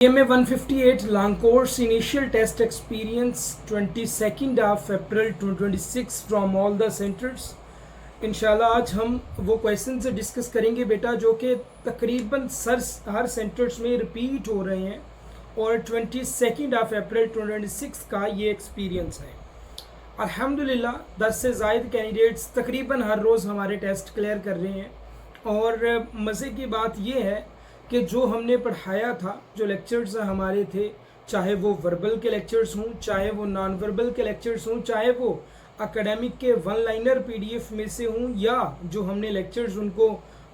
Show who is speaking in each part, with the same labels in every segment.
Speaker 1: MA 158 long course initial test experience 22nd of April 2026 from all the centers। इंशाल्लाह आज हम वो question से डिस्कस करेंगे बेटा जो कि तकरीबन हर सेंटर्स में रिपीट हो रहे हैं और 22nd ऑफ अप्रैल 2026 का ये एक्सपीरियंस है। अल्हम्दुलिल्लाह 10 से ज़ायद कैंडिडेट्स तकरीबन हर रोज़ हमारे टेस्ट क्लियर कर रहे हैं और मज़े की बात ये है कि जो हमने पढ़ाया था, जो लेक्चर्स हमारे थे, चाहे वो वर्बल के लेक्चर्स हों, चाहे वो नॉन वर्बल के लेक्चर्स हों, चाहे वो एकेडमिक के वन लाइनर पीडीएफ में से हों या जो हमने लेक्चर्स उनको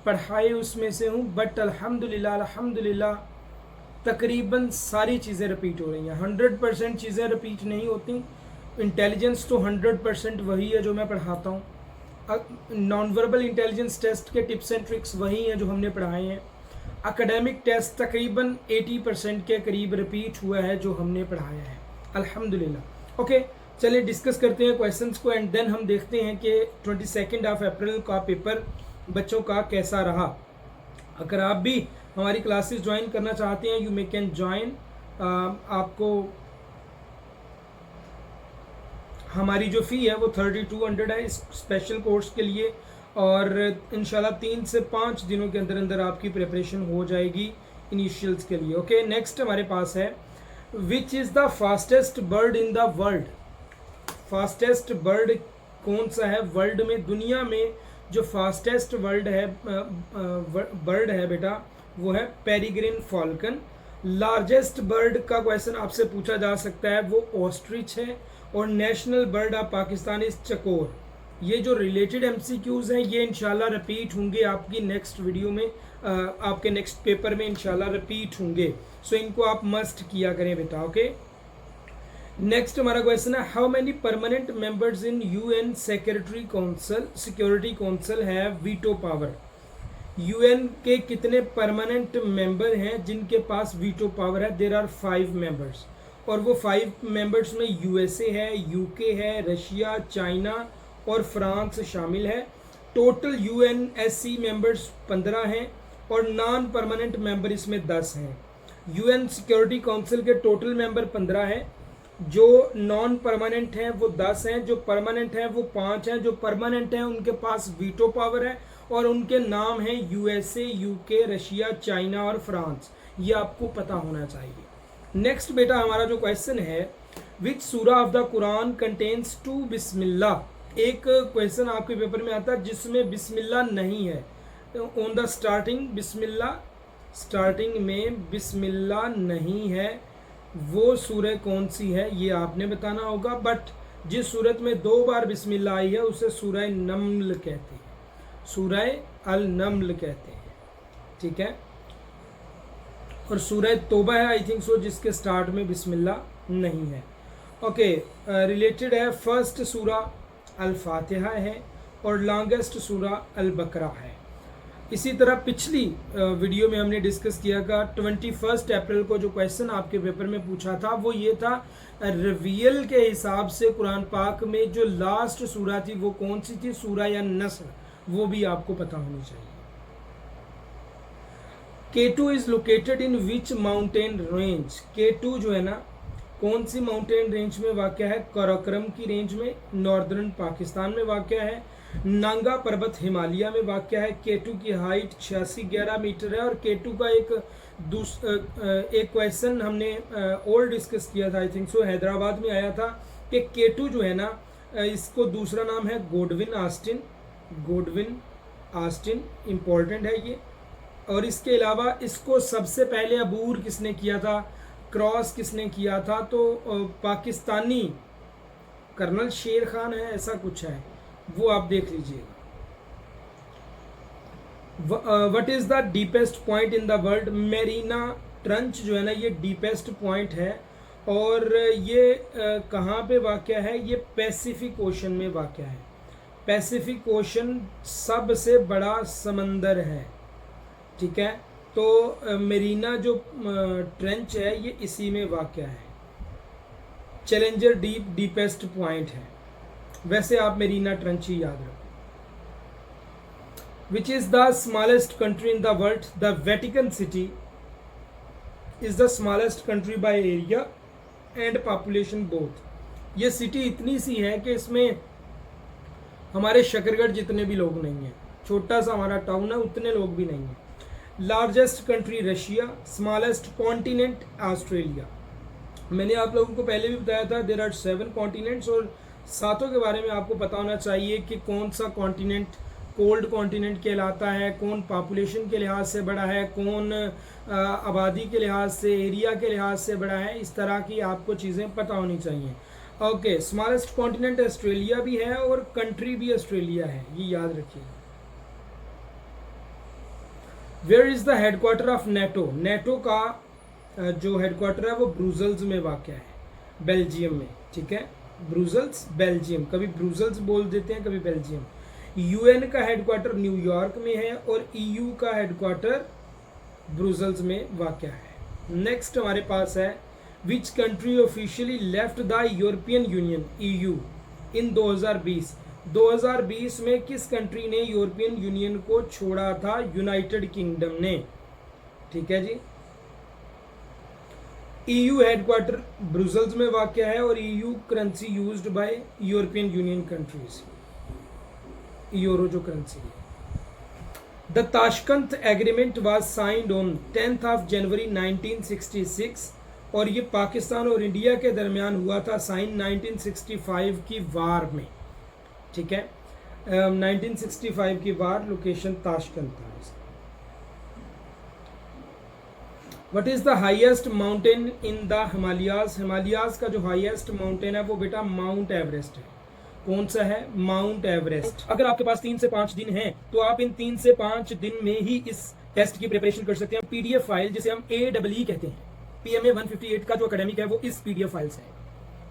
Speaker 1: पढ़ाए उसमें से हों, बट अल्हम्दुलिल्लाह तकरीबन सारी चीज़ें रिपीट हो रही हैं। 100% चीज़ें रिपीट नहीं होती। इंटेलिजेंस तो 100% वही है जो मैं पढ़ाता हूँ। नॉन वर्बल इंटेलिजेंस टेस्ट के टिप्स एंड ट्रिक्स वही हैं जो हमने पढ़ाए हैं। एकेडमिक टेस्ट तकरीबन 80% के करीब रिपीट हुआ है जो हमने पढ़ाया है अल्हम्दुलिल्लाह। ओके, चलिए डिस्कस करते हैं क्वेश्चंस को एंड देन हम देखते हैं कि 22 ऑफ अप्रैल का पेपर बच्चों का कैसा रहा। अगर आप भी हमारी क्लासेस ज्वाइन करना चाहते हैं यू मे कैन ज्वाइन। आपको हमारी जो फ़ी है वो 3200 है इस स्पेशल कोर्स के लिए और इंशाल्लाह 3 से 5 दिनों के अंदर अंदर आपकी प्रिपरेशन हो जाएगी इनिशियल्स के लिए। ओके, नेक्स्ट हमारे पास है which is the fastest bird in the world. Fastest bird कौन सा है वर्ल्ड में? दुनिया में जो फास्टेस्ट बर्ड है बेटा वो है पेरिग्रिन फॉल्कन। लार्जेस्ट बर्ड का क्वेश्चन आपसे पूछा जा सकता है, वो ऑस्ट्रिच है और national bird of Pakistan is चकोर। ये जो रिलेटेड एमसीक्यूज हैं ये इंशाल्लाह रिपीट होंगे आपकी नेक्स्ट वीडियो में, आपके नेक्स्ट पेपर में इंशाल्लाह रिपीट होंगे। सो इनको आप मस्ट किया करें बेटा। ओके, नेक्स्ट हमारा क्वेश्चन है how many permanent members in UN security council have veto power. UN के कितने परमानेंट मेंबर हैं जिनके पास वीटो पावर है? देयर आर 5 मेंबर्स और वो 5 मेंबर्स में यूएसए है, यूके है, रशिया, चाइना और फ्रांस शामिल है। टोटल यूएनएससी मेंबर्स 15 हैं और नॉन परमानेंट मेंबर इसमें 10 हैं। यूएन सिक्योरिटी काउंसिल के टोटल मेंबर 15 हैं, जो नॉन परमानेंट हैं वो 10 हैं, जो परमानेंट हैं वो 5 हैं। जो परमानेंट हैं उनके पास वीटो पावर है और उनके नाम हैं यूएसए, यूके, रशिया, चाइना और फ्रांस। ये आपको पता होना चाहिए। नेक्स्ट बेटा हमारा जो क्वेश्चन है विच सूरा ऑफ द कुरान कंटेन्स 2 बिस्मिल्लाह। एक क्वेश्चन आपके पेपर में आता है जिसमें बिस्मिल्लाह नहीं है। On the starting Bismillah, starting में बिस्मिल्लाह नहीं है, वो सूरह कौन सी है ये आपने बताना होगा। बट जिस सूरत में 2 बार बिस्मिल्लाह आई है उसे सूरह नम्ल कहते हैं, सूरह अल नम्ल कहते हैं, ठीक है। और सूरह तौबा है आई थिंक सो जिसके स्टार्ट में बिस्मिल्लाह नहीं है। ओके, रिलेटेड है फर्स्ट सूरा अल फातिहा है और लॉन्गेस्ट सूरा अल बकरा है। इसी तरह पिछली वीडियो में हमने डिस्कस किया था 21 अप्रैल को जो क्वेश्चन आपके पेपर में पूछा था वो ये था रिवियल के हिसाब से कुरान पाक में जो लास्ट सूरा थी वो कौन सी थी, सूरा या नस्र, वो भी आपको पता होनी चाहिए। K2 is located in which mountain range. K2 जो है ना कौन सी माउंटेन रेंज में वाक़या है? कराकोरम की रेंज में, नॉर्दर्न पाकिस्तान में वाक़या है। नांगा पर्वत हिमालय में वाक़या है। K2 की हाइट 8611 मीटर है और K2 का एक क्वेश्चन हमने और डिस्कस किया था आई थिंक सो, हैदराबाद में आया था कि K2 जो है ना इसको दूसरा नाम है गोडविन आस्टिन, इम्पोर्टेंट है ये। और इसके अलावा इसको सबसे पहले अबूर किसने किया था, क्रॉस किसने किया था? तो पाकिस्तानी कर्नल शेर खान है, ऐसा कुछ है, वो आप देख लीजिएगा। What is the deepest point in the world. Mirena trench जो है ना ये डीपेस्ट पॉइंट है और ये कहाँ पे वाक़या है? ये पैसिफिक ओशन में वाक़या है। पैसिफिक ओशन सबसे बड़ा समंदर है, ठीक है। तो मेरीना जो ट्रेंच है ये इसी में वाक़या है। चैलेंजर डीपेस्ट पॉइंट है, वैसे आप मेरीना ट्रेंच ही याद रखो। Which is the smallest country in the world. The Vatican city is the smallest country by area and population both. ये सिटी इतनी सी है कि इसमें हमारे शकरगढ़ जितने भी लोग नहीं हैं, छोटा सा हमारा टाउन है, उतने लोग भी नहीं हैं। Largest country Russia, smallest continent Australia. मैंने आप लोगों को पहले भी बताया था देयर आर 7 कॉन्टिनेंट्स, और सातों के बारे में आपको पता होना चाहिए कि कौन सा कॉन्टिनेंट कोल्ड कॉन्टिनेंट कहलाता है, कौन पॉपुलेशन के लिहाज से बड़ा है, कौन आबादी के लिहाज से, एरिया के लिहाज से बड़ा है। इस तरह की आपको चीज़ें पता होनी चाहिए। ओके, स्मॉलेस्ट कॉन्टिनेंट ऑस्ट्रेलिया भी है और कंट्री भी ऑस्ट्रेलिया है, ये याद रखिएगा। Where is the headquarter of NATO? NATO का जो हेडक्वार्टर है वो ब्रुसेल्स में वाक़ है, बेल्जियम में। ठीक है, ब्रुसेल्स बेल्जियम, कभी ब्रुसेल्स बोल देते हैं, कभी बेल्जियम। यूएन का हेडक्वार्टर न्यूयॉर्क में है और ईयू का हेडक्वार्टर ब्रुसेल्स में वाक़ है। नेक्स्ट हमारे पास है which country officially left the European Union EU in 2020? 2020 में किस कंट्री ने यूरोपियन यूनियन को छोड़ा था? यूनाइटेड किंगडम ने। ठीक है जी। ईयू हेडक्वार्टर ब्रुसेल्स में वाक़ है और EU currency used by European union countries, euro जो करेंसी है। The Tashkent agreement was signed on 10th of January 1966 और ये पाकिस्तान और इंडिया के दरमियान हुआ था साइन 1965 की वार में। ठीक है, 1965 की वार, लोकेशन ताशकंद था। What is the highest mountain in the Himalayas? Himalayas का जो हाईएस्ट माउंटेन है वो बेटा माउंट एवरेस्ट है। कौन सा है? Mount Everest. अगर आपके पास 3 से 5 दिन हैं तो आप इन 3 से 5 दिन में ही इस टेस्ट की प्रिपरेशन कर सकते हैं। पीडीएफ फाइल जिसे हम AEE कहते हैं, PMA 158 का जो एकेडमिक है वो इस पीडीएफ फाइल से है,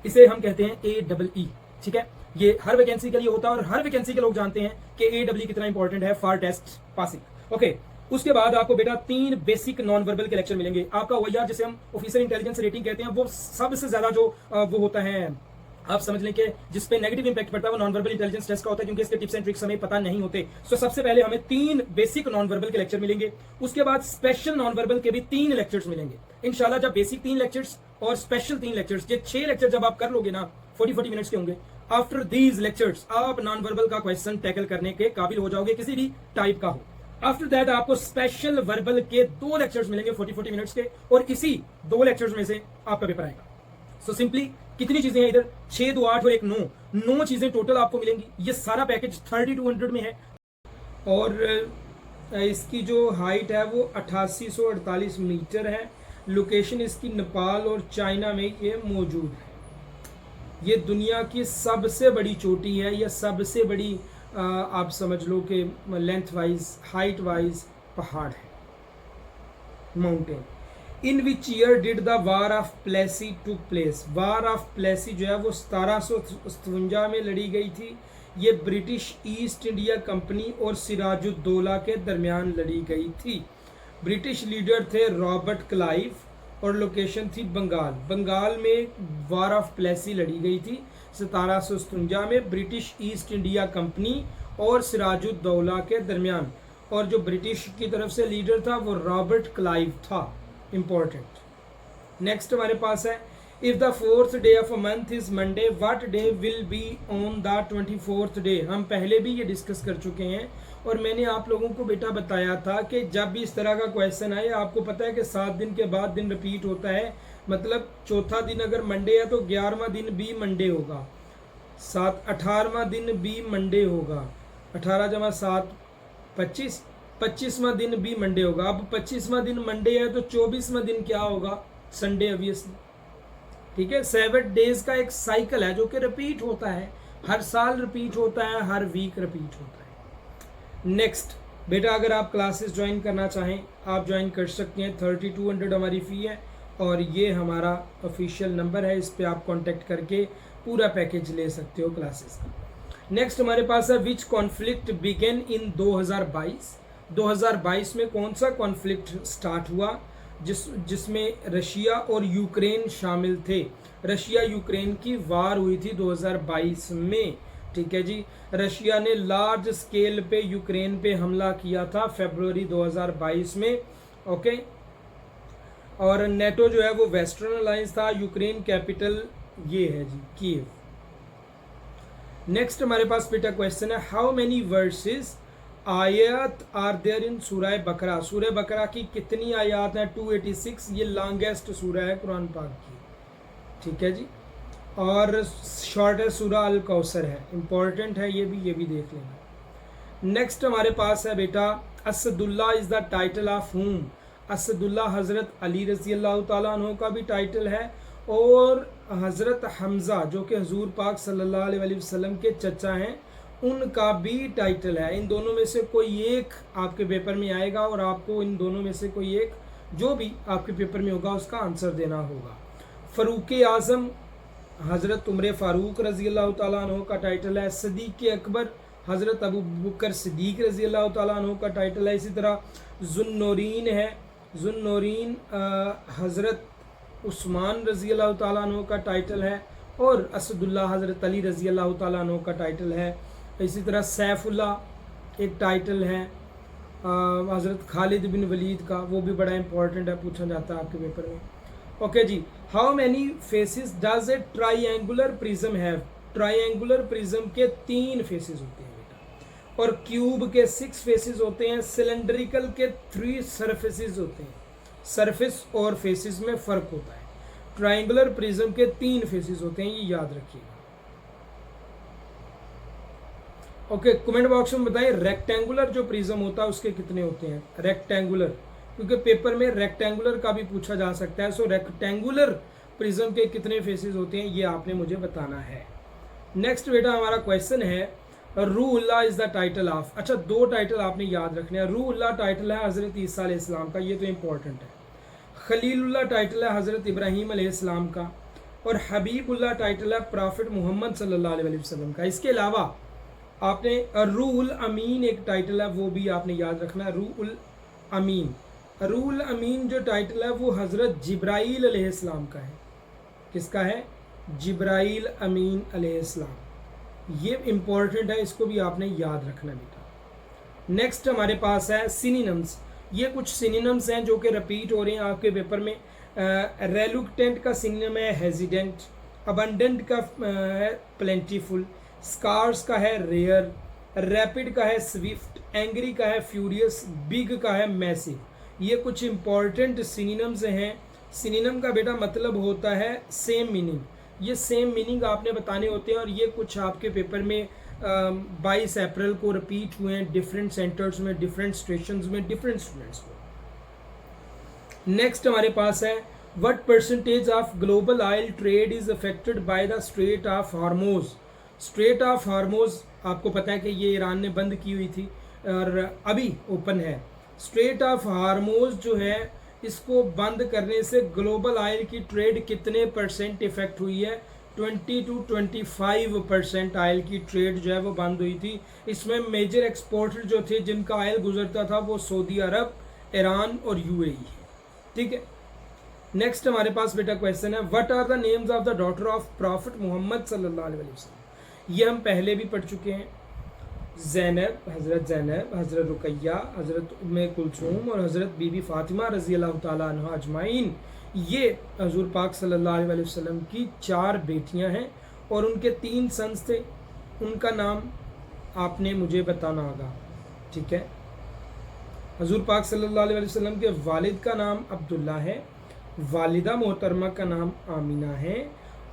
Speaker 1: इसे हम कहते हैं AEE। ठीक है, ये हर वैकेंसी के लिए होता है और हर वैकेंसी के लोग जानते हैं कि AEE कितना इंपॉर्टेंट है फॉर टेस्ट पासिंग। ओके, उसके बाद आपको बेटा 3 बेसिक नॉन वर्बल के लेक्चर मिलेंगे। आपका OIR जिसे हम ऑफिसर इंटेलिजेंस रेटिंग कहते हैं, वो सबसे ज्यादा जो वो होता है, आप समझ लें कि जिस पे नेगेटिव इंपैक्ट पड़ता है वो नॉन वर्बल इंटेलिजेंस टेस्ट का होता है, क्योंकि इसके टिप्स एंड ट्रिक्स हमें पता नहीं होते। सो सबसे पहले हमें 3 बेसिक नॉन वर्बल के लेक्चर मिलेंगे। उसके बाद स्पेशल नॉन वर्बल के भी 3 लेक्चर्स मिलेंगे इंशाल्लाह। जब बेसिक 3 लेक्चर्स और स्पेशल 3 लेक्चर्स, ये 6 लेक्चर जब आप कर लोगे ना, 40 मिनट्स के होंगे। आफ्टर दीज लेक्चर्स आप नॉन वर्बल का क्वेश्चन टैकल करने के काबिल हो जाओगे, किसी भी टाइप का हो। आफ्टर दैट आपको स्पेशल वर्बल के 2 लेक्चर्स मिलेंगे 40 मिनट्स के, और इसी 2 लेक्चर्स में से आपका पेपर आएगा। सो सिंपली कितनी चीजें हैं इधर? 6, 2, 8 और 1, 9 चीजें टोटल आपको मिलेंगी। ये सारा पैकेज 3200 में है और इसकी जो हाइट है वो 8848 मीटर है। लोकेशन इसकी नेपाल और चाइना में ये मौजूद है। ये दुनिया की सबसे बड़ी चोटी है, यह सबसे बड़ी आप समझ लो कि लेंथ वाइज, हाइट वाइज पहाड़ है, mountain. In which year did the war of Plassey took place? War of Plassey जो है वो 1757 में लड़ी गई थी। ये ब्रिटिश ईस्ट इंडिया कंपनी और सिराजुद्दौला के दरमियान लड़ी गई थी। ब्रिटिश लीडर थे रॉबर्ट क्लाइव और लोकेशन थी बंगाल। बंगाल में वार ऑफ प्लेसी लड़ी गई थी 1757 में ब्रिटिश ईस्ट इंडिया कंपनी और सिराजुद्दौला के दरमियान, और जो ब्रिटिश की तरफ से लीडर था वो रॉबर्ट क्लाइव था। इंपॉर्टेंट। नेक्स्ट हमारे पास है if the 4th day of a month is Monday what day will be on the 24th day? हम पहले भी ये डिस्कस कर चुके हैं और मैंने आप लोगों को बेटा बताया था कि जब भी इस तरह का क्वेश्चन आए, आपको पता है कि 7 दिन के बाद दिन रिपीट होता है, मतलब चौथा दिन अगर मंडे है तो 11वां दिन भी मंडे होगा, 18वां दिन भी मंडे होगा, 18 जमा 7 25, 25वां दिन भी मंडे होगा। अब 25वां दिन मंडे है तो 24वां दिन क्या होगा? Sunday obviously. ठीक है, 7 डेज का एक साइकिल है जो कि रिपीट होता है, हर साल रिपीट होता है, हर वीक रिपीट होता है। नेक्स्ट बेटा, अगर आप क्लासेस ज्वाइन करना चाहें आप ज्वाइन कर सकते हैं। 3200 हमारी फ़ी है और ये हमारा ऑफिशियल नंबर है, इस पे आप कांटेक्ट करके पूरा पैकेज ले सकते हो क्लासेस का। नेक्स्ट हमारे पास है विच कॉन्फ्लिक्ट बिगेन इन 2022? 2022 में कौन सा कॉन्फ्लिक्ट स्टार्ट हुआ जिसमें रशिया और यूक्रेन शामिल थे? रशिया यूक्रेन की वार हुई थी 2022 में। ठीक है जी, रशिया ने लार्ज स्केल पे यूक्रेन पे हमला किया था फरवरी 2022 में। ओके, और नेटो जो है वो वेस्टर्न अलायंस था। यूक्रेन कैपिटल ये है जी कीव। नेक्स्ट हमारे पास बेटा क्वेश्चन है, हाउ मेनी वर्सेस आयत आर देयर इन सूरह बकरा। सूरह बकरा की कितनी आयत है? 286। ये लॉन्गेस्ट सूरह है कुरान पाक की, ठीक है जी। और शॉर्टेस्ट सूरह अल कौसर है, इंपॉर्टेंट है ये भी देख लेना। नेक्स्ट हमारे पास है बेटा, Asadullah is the title of हुम। असदुल्ला हज़रत अली रज़ी अल्लाह ताला अन्हु का भी टाइटल है, और हज़रत हमज़ा जो कि हुज़ूर पाक सल्लल्लाहु अलैहि वसल्लम के चचा हैं, उनका भी टाइटल है। इन दोनों में से कोई एक आपके पेपर में आएगा और आपको इन दोनों में से कोई एक जो भी आपके पेपर में होगा उसका आंसर देना होगा। फ़ारूक आज़म हज़रत उमर फ़ारूक रज़ी अल्लाह ताला अन्हु का टाइटल है। सदीक़ अकबर हज़रत अबू बकर सिद्दीक़ रज़ी अल्लाह ताला अन्हु का टाइटल है। इसी तरह ज़ुन्नूरीन है, ज़ुन्नूरीन हज़रत उस्मान रज़ी अल्लाह ताला अन्हु का टाइटल है, और असदुल्ला हज़रत अली रज़ी अल्लाह ताला अन्हु का टाइटल है। इसी तरह सैफुल्ला एक टाइटल है हज़रत खालिद बिन वलीद का, वो भी बड़ा इंपॉर्टेंट है, पूछा जाता है आपके पेपर में। ओके जी, how many faces does a triangular prism have. Triangular prism के 3 फेसेस होते हैं बेटा, और क्यूब के 6 फेसेस होते हैं। सिलेंड्रिकल के 3 सरफेसेस होते हैं। सरफेस और फेसेस में फ़र्क होता है। ट्राइंगुलर प्रिज्म के 3 फेसेस होते हैं, ये याद रखिएगा। ओके, कमेंट बॉक्स में बताएं रेक्टेंगुलर जो प्रिज्म होता है उसके कितने होते हैं। रेक्टेंगुलर, क्योंकि पेपर में रेक्टेंगुलर का भी पूछा जा सकता है। सो रेक्टेंगुलर प्रिज्म के कितने फेसेस होते हैं ये आपने मुझे बताना है। नेक्स्ट बेटा हमारा क्वेश्चन है, Ruhollah is the title of. अच्छा, 2 टाइटल आपने याद रखने हैं। रूहुल्लाह टाइटल है हज़रत ईसा अलैहिस्सलाम का, ये तो इंपॉर्टेंट है। खलीलुल्लाह टाइटल है हज़रत इब्राहीम अलैहिस्सलाम का, और हबीबुल्लाह टाइटल है प्रॉफिट मोहम्मद सल्लल्लाहु अलैहि वसल्लम का। इसके अलावा आपने रूहुल अमीन एक टाइटल है, वो भी आपने याद रखना है। रूहुल अमीन, रूहुल अमीन जो टाइटल है वो हज़रत जिब्राईल अलैहिस्सलाम का है। किसका है? जिब्राईल अमीन अलैहिस्सलाम। ये इम्पॉर्टेंट है, इसको भी आपने याद रखना बेटा। नेक्स्ट हमारे पास है सिनोनिम्स। ये कुछ सिनोनिम्स हैं जो कि रिपीट हो रहे हैं आपके पेपर में। रेलुक्टेंट का सिनोनिम है हेजिडेंट, अबंडेंट का है प्लेंटीफुल, स्कार्स का है रेयर, रैपिड का है स्विफ्ट, एंग्री का है फ्यूरियस, बिग का है मैसिव। ये कुछ इंपॉर्टेंट सिनोनिम्स हैं। सिनोनिम का बेटा मतलब होता है सेम मीनिंग। ये सेम मीनिंग आपने बताने होते हैं, और ये कुछ आपके पेपर में 22 अप्रैल को रिपीट हुए हैं डिफरेंट सेंटर्स में, डिफरेंट स्टेशंस में, डिफरेंट स्टूडेंट्स को। नेक्स्ट हमारे पास है, what percentage of global oil trade is affected by the straight of हार्मोज। Straight of हार्मोज आपको पता है कि ये ईरान ने बंद की हुई थी और अभी ओपन है। स्ट्रेट ऑफ हार्मोज जो है, इसको बंद करने से ग्लोबल ऑयल की ट्रेड कितने % इफेक्ट हुई है? 20 to 25% ऑयल की ट्रेड जो है वो बंद हुई थी। इसमें मेजर एक्सपोर्टर जो थे जिनका ऑयल गुजरता था वो सऊदी अरब, ईरान और UAE है, ठीक है। नेक्स्ट हमारे पास बेटा क्वेश्चन है, what are the names of the daughter of prophet Muhammad सल्लल्लाहु अलैहि वसल्लम। ये हम पहले भी पढ़ चुके हैं। ज़ैनब, हज़रत रुकैया, हज़रत उम्मे कुलसूम और हज़रत बीबी फ़ातिमा रज़ी अल्लाह ताला अन्हा अजमाइन, ये हज़ूर पाक सल्लल्लाहु अलैहि वसल्लम की 4 बेटियां हैं, और उनके 3 सन्स थे। उनका नाम आपने मुझे बताना होगा, ठीक है। हज़ूर पाक सल्लल्लाहु अलैहि वसल्लम के वालिद का नाम अब्दुल्ला है, वालिदा मोहतरमा का नाम आमिना है,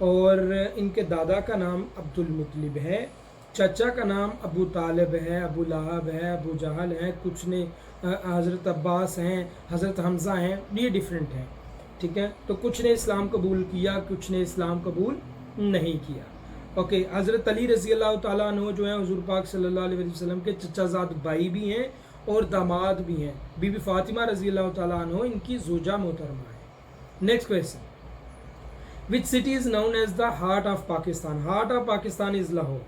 Speaker 1: और इनके दादा का नाम अब्दुल मुत्तलिब है, चाचा का नाम अबू तालिब है, अबू लहब है, अबू जहल है, कुछ ने हज़रत अब्बास हैं, हज़रत हमज़ा हैं, ये डिफरेंट हैं, ठीक है। तो कुछ ने इस्लाम कबूल किया, कुछ ने इस्लाम कबूल नहीं किया। ओके, हज़रत अली रज़ी अल्लाह ताला अन्हु जो है हुज़ूर पाक सल्लल्लाहु अलैहि वसल्लम के चचाज़ाद भाई भी हैं और दामाद भी हैं। बीबी फ़ातिमा रज़ी अल्लाह ताला अन्हु इनकी ज़ौजा मोहतरमा है। Next question, which city is known as the heart of Pakistan. Heart of Pakistan is Lahore,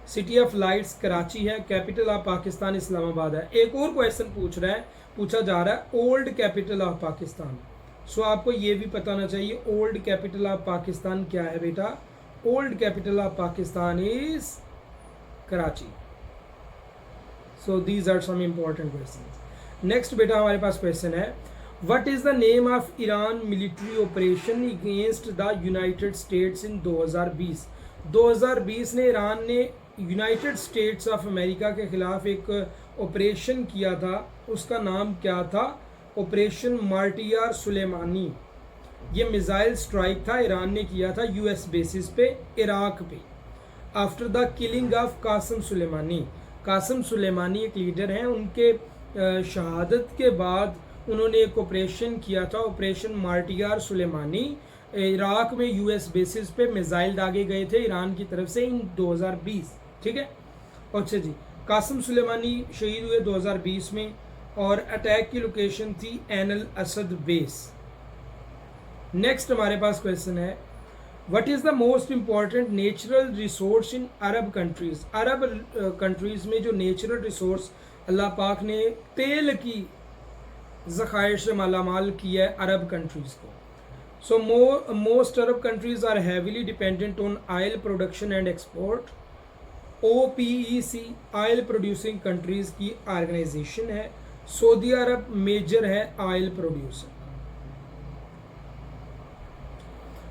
Speaker 1: city of lights Karachi है, कैपिटल ऑफ पाकिस्तान इस्लामाबाद है। एक और क्वेश्चन पूछा जा रहा है, ओल्ड कैपिटल ऑफ पाकिस्तान। सो आपको ये भी पता होना चाहिए ओल्ड कैपिटल ऑफ पाकिस्तान क्या है बेटा। Old capital of Pakistan is Karachi. So these are some important question. Next बेटा हमारे पास क्वेश्चन है, what is the name of Iran military operation against the United States in 2020? 2020 ने ईरान ने यूनाइटेड स्टेट्स ऑफ अमेरिका के खिलाफ एक ऑपरेशन किया था, उसका नाम क्या था? Operation martyr Soleimani. ये मिसाइल स्ट्राइक था, ईरान ने किया था यूएस बेसिस पे इराक पे, after the killing of Qasem Soleimani. Qasem Soleimani एक लीडर हैं, उनके शहादत के बाद उन्होंने एक ऑपरेशन किया था, ऑपरेशन मार्टियर सुलेमानी। इराक में यूएस बेसिस पे मिसाइल दागे गए थे ईरान की तरफ से इन 2020, ठीक है। अच्छा जी, कासम सुलेमानी शहीद हुए 2020 में और अटैक की लोकेशन थी एन अल असद बेस। नेक्स्ट हमारे पास क्वेश्चन है, what is the most important natural resource in Arab countries? Arab countries में जो नेचुरल रिसोर्स अल्लाह पाक ने तेल की ज़खायर से मालामाल किया है अरब कंट्रीज़ को। So most Arab countries are heavily dependent on oil production and export. OPEC oil producing countries की ऑर्गेनाइजेशन है। सऊदी अरब मेजर है oil producer.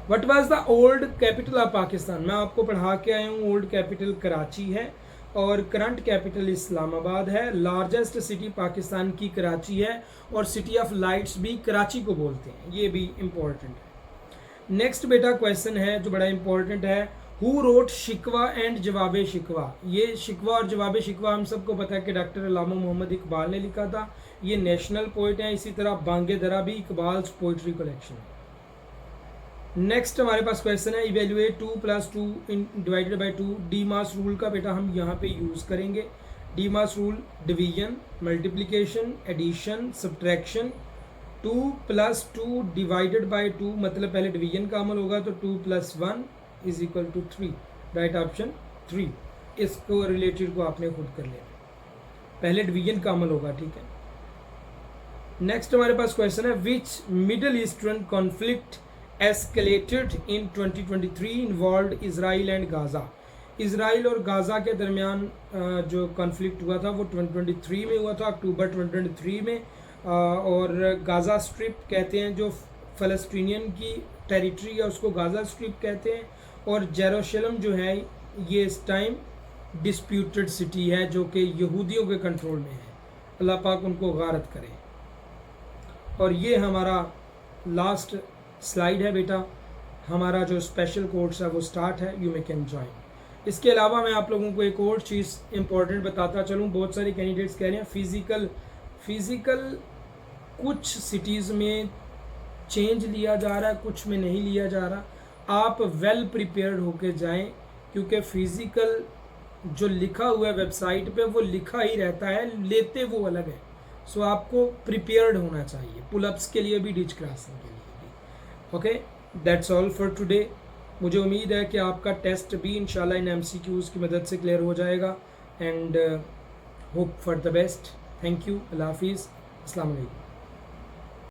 Speaker 1: What was the old capital of Pakistan? मैं आपको पढ़ा के आया हूँ, ओल्ड कैपिटल कराची है और करंट कैपिटल इस्लामाबाद है। लार्जेस्ट सिटी पाकिस्तान की कराची है और सिटी ऑफ लाइट्स भी कराची को बोलते हैं, ये भी इम्पोर्टेंट है। नेक्स्ट बेटा क्वेश्चन है जो बड़ा इंपॉर्टेंट है, हु रोट शिकवा एंड जवाब शिकवा? ये शिकवा और जवाब शिकवा हम सबको पता है कि डॉक्टर अल्लामा मोहम्मद इकबाल ने लिखा था। ये नेशनल पोइट हैं। इसी तरह बांगे दरा भी इकबाल्स पोइट्री कलेक्शन है। नेक्स्ट हमारे पास क्वेश्चन है, evaluate 2 + 2 divided by 2। DMAS rule का बेटा हम यहाँ पे यूज़ करेंगे। DMAS rule division, multiplication, addition, subtraction. 2 + 2 divided by 2 मतलब पहले डिवीजन का अमल होगा तो 2 + 1 = 3। Right option 3। इसको रिलेटेड को आपने खुद कर लिया, पहले डिवीजन का अमल होगा, ठीक है। नेक्स्ट हमारे पास क्वेश्चन है, which middle eastern conflict escalated in 2023 involve Israel and Gaza? Israel और गाज़ा के दरमियान जो कॉन्फ्लिक्ट हुआ था वो 2023 में हुआ था, अक्टूबर 2023 में। और गाज़ा स्ट्रिप कहते हैं, जो फ़लस्तीनियन की टेरिटरी है उसको गाज़ा स्ट्रिप कहते हैं। और जेरूशलम जो है ये इस टाइम डिस्प्यूटेड सिटी है जो कि यहूदियों के कंट्रोल में है। अल्लाह पाक उनको गारत करे। और ये हमारा लास्ट स्लाइड है बेटा, हमारा जो स्पेशल कोर्स है वो स्टार्ट है, यू मे कैन ज्वाइन। इसके अलावा मैं आप लोगों को एक और चीज़ इंपॉर्टेंट बताता चलूँ। बहुत सारे कैंडिडेट्स कह रहे हैं फिज़िकल कुछ सिटीज़ में चेंज लिया जा रहा है, कुछ में नहीं लिया जा रहा। आप वेल प्रिपेयर्ड होके जाएं, क्योंकि फ़िज़िकल जो लिखा हुआ है वेबसाइट पे वो लिखा ही रहता है, लेते वो अलग है। सो आपको प्रिपेयर्ड होना चाहिए, पुलअप्स के लिए भी, डिच क्रॉसिंग के लिए भी। Okay, that's all for today. मुझे उम्मीद है कि आपका टेस्ट भी इंशाल्लाह इन MCQs की मदद से क्लियर हो जाएगा। And hope for the best. Thank you. अल्लाह हाफिज़। अस्सलाम वालेकुम।